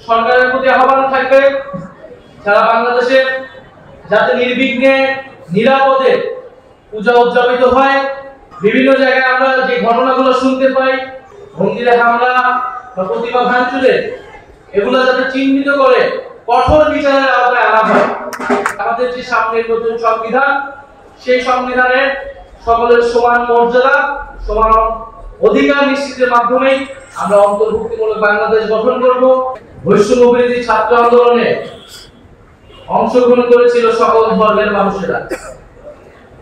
সরকারের প্রতি আহ্বান থাকবে সারা বাংলাদেশে যাতে নির্বিঘ্নে নিরাপদে পূজা উদযাপিত হয়। বিভিন্ন জায়গায় আমরা যে ঘটনাগুলো শুনতে পাই, মন্দিরে হামলা বা প্রতিমা ভাঙচুরে, এগুলো যাতে চিহ্নিত করে কঠোর বিচারের আওতায় আনা হয়। আমাদের যে সামনের নতুন সংবিধান, সেই সংবিধানের সকলের সমান মর্যাদা, সমান অধিকার নিশ্চিতের মাধ্যমে আমরা অন্তর্ভুক্তিমূলক বাংলাদেশ গঠন করব। বৈষম্য বিরোধী ছাত্র আন্দোলনে অংশগ্রহণ করেছিল সকল ধর্মের মানুষেরা,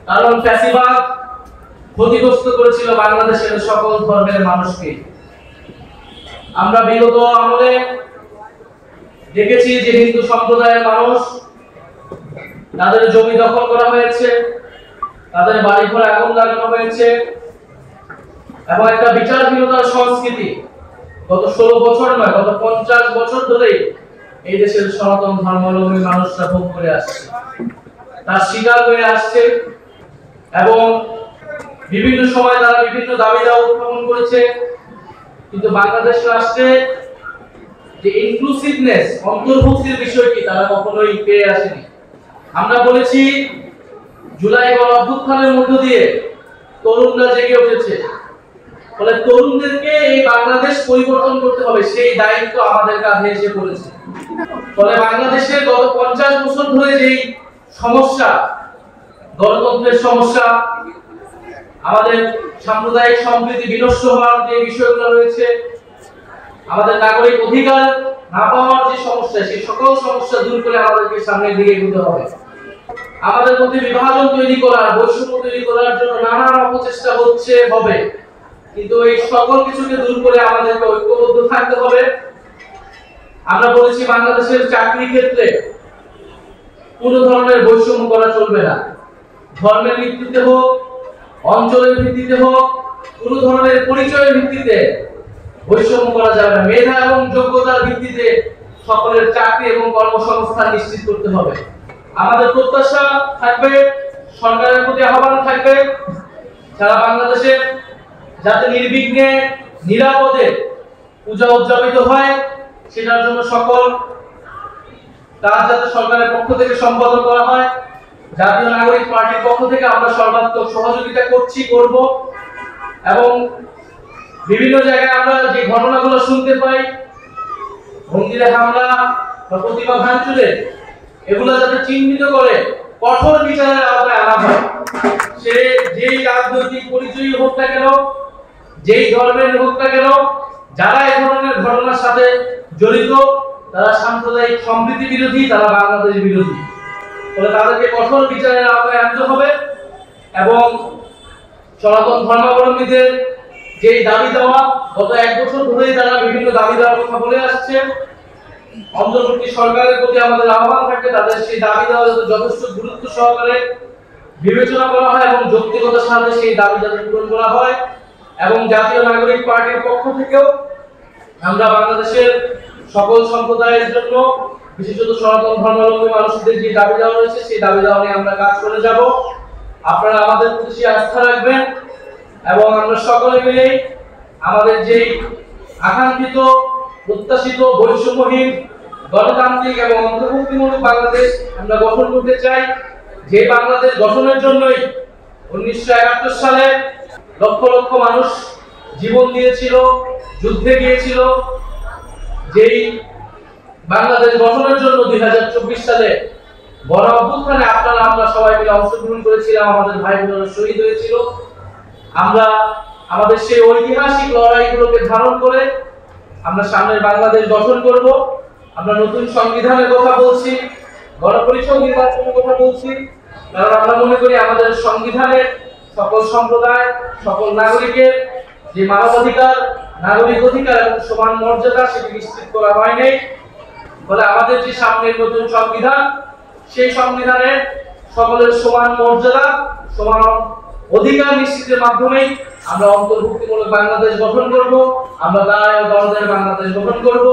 কারণ ফ্যাসিবাদ ক্ষতিগ্রস্ত করেছিল বাংলাদেশের সকল ধর্মের মানুষকে। আমরা বিগত আমলে দেখেছি যে হিন্দু সম্প্রদায়ের মানুষ, তাদের জমি দখল করা হয়েছে, তাদের বাড়িঘর আগুন লাগানো হয়েছে এবং একটা বিচারহীনতার সংস্কৃতি গত 16 বছর নয়, গত 50 বছর ধরে এই দেশের সনাতন ধর্মাবলম্বী মানুষরা ভোগ করে আসছে, তার শিকার হয়ে আসছে এবং বিভিন্ন সময় তারা বিভিন্ন দাবি দাওয়া উত্থাপন করেছে। কিন্তু বাংলাদেশ রাষ্ট্রে যে ইনক্লুসিভনেস, অন্তর্ভুক্তির বিষয়টি তারা কখনোই পেয়ে আসেনি। আমরা বলেছি জুলাই গণ অভ্যুত্থানের মধ্য দিয়ে তরুণরা জেগে উঠেছে, ফলে তরুণদেরকে এই বাংলাদেশ পরিবর্তন করতে হবে, সেই দায়িত্ব আমাদের কাঁধে এসে পড়েছে। ফলে বাংলাদেশের গত 50 বছর ধরে যেই সমস্যা, গণতন্ত্রের সমস্যা, আমাদের সাম্প্রদায়িক সম্প্রীতি বিনষ্ট হওয়ার যে বিষয়গুলো রয়েছে, আমাদের নাগরিক অধিকার না পাওয়ার যে সমস্যা, সেই সকল সমস্যা দূর করে আমাদেরকে সামনের দিকে এগোতে হবে। আমাদের মধ্যে বিভাজন তৈরি করার, বৈষম্য তৈরি করার জন্য নানান অপচেষ্টা হবে, কিন্তু এই সকল কিছুকে দূর করে আমাদেরকে ঐক্যবদ্ধ থাকতে হবে। আমরা বলেছি বাংলাদেশের চাকরি ক্ষেত্রে কোন ধরনের বৈষম্য করা চলবে না। ধর্মের ভিত্তিতে হোক, অঞ্চলের ভিত্তিতে হোক, কোন ধরনের পরিচয়ের ভিত্তিতে বৈষম্য করা যাবে না। মেধা এবং যোগ্যতার ভিত্তিতে সকলের চাকরি এবং কর্মসংস্থান নিশ্চিত করতে হবে। আমাদের প্রত্যাশা থাকবে, সরকারের প্রতি আহ্বান থাকবে সারা বাংলাদেশে যাতে নির্বিঘ্নে নিরাপদে পূজা উদযাপিত হয়, সেটার জন্য সকল কাজ যাতে সরকারের পক্ষ থেকে সম্পাদন করা হয়। জাতীয় নাগরিক পার্টির পক্ষ থেকে আমরা সর্বাত্মক সহযোগিতা করব এবং বিভিন্ন জায়গায় আমরা যে ঘটনাগুলো শুনতে পাই, মন্দিরে হামলা বা প্রতিমা ভাঙচুরে, এগুলো যাতে চিহ্নিত করে কঠোর বিচারের আওতায় আনা হয়। সে যেই রাজনৈতিক পরিচয় হোক না কেন, যেই ধর্মের হোক না কেন, যারা এই ধরনের ঘটনার সাথে জড়িত, তারা সাম্প্রদায়িক সম্প্রীতি বিরোধী, তারা বাংলাদেশ বিরোধী। ফলে তাদেরকে কঠোর বিচারের আওতায় আনতে হবে এবং সনাতন ধর্মাবলম্বীদের যে দাবি দেওয়া, গত 1 বছর ধরেই তারা বিভিন্ন দাবি দেওয়ার কথা বলে আসছে, অন্তর্বর্তী সরকারের প্রতি আমাদের আহ্বান থাকে তাদের সেই দাবি দেওয়া যাতে যথেষ্ট গুরুত্ব সহকারে বিবেচনা করা হয় এবং যৌক্তিকতার সাথে সেই দাবি যাতে পূরণ করা হয়। এবং জাতীয় নাগরিক পার্টির পক্ষ থেকেও আমরা বাংলাদেশের সকল সম্প্রদায়ের জন্য, বিশেষত সনাতন ধর্মাবলম্বী মানুষদের যে দাবি দেওয়া রয়েছে, সেই দাবি দেওয়া নিয়ে আমরা কাজ করে যাব। আপনারা আমাদের প্রতি সেই আস্থা রাখবেন এবং আমরা সকলে মিলে আমাদের যেই আকাঙ্ক্ষিত, প্রত্যাশিত বৈষম্যহীন, গণতান্ত্রিক এবং অন্তর্ভুক্তিমূলক বাংলাদেশ আমরা গঠন করতে চাই। যে বাংলাদেশ গঠনের জন্যই 1971 সালে লক্ষ লক্ষ মানুষ জীবন দিয়েছিল, যুদ্ধে গিয়েছিল। যেই বাংলাদেশ গঠনের জন্য 2024 সালে গণ অভ্যুত্থানে আমরা সবাই মিলে অংশগ্রহণ করেছিলাম, আমাদের ভাই বোনেরা শহীদ হয়েছিল। আমরা আমাদের সেই ঐতিহাসিক লড়াইগুলোকে ধারণ করে আমরা সামনের বাংলাদেশ গঠন করব। আমরা নতুন সংবিধানের কথা বলছি, গণপরিষদ নির্বাচনের কথা বলছি, কারণ আমরা মনে করি আমাদের সংবিধানের সকল সম্প্রদায়, সকল নাগরিকের যে মানবাধিকার, নাগরিক অধিকার এবং সমান মর্যাদা, সেটি নিশ্চিত করা হয়নি। ফলে আমাদের যে সামনের নতুন সংবিধান, সেই সংবিধানের সকলের সমান মর্যাদা, সমান অধিকার নিশ্চিতের মাধ্যমে আমরা অন্তর্ভুক্তিমূলক বাংলাদেশ গঠন করব। আমরা দায় ও দরদের বাংলাদেশ গঠন করব।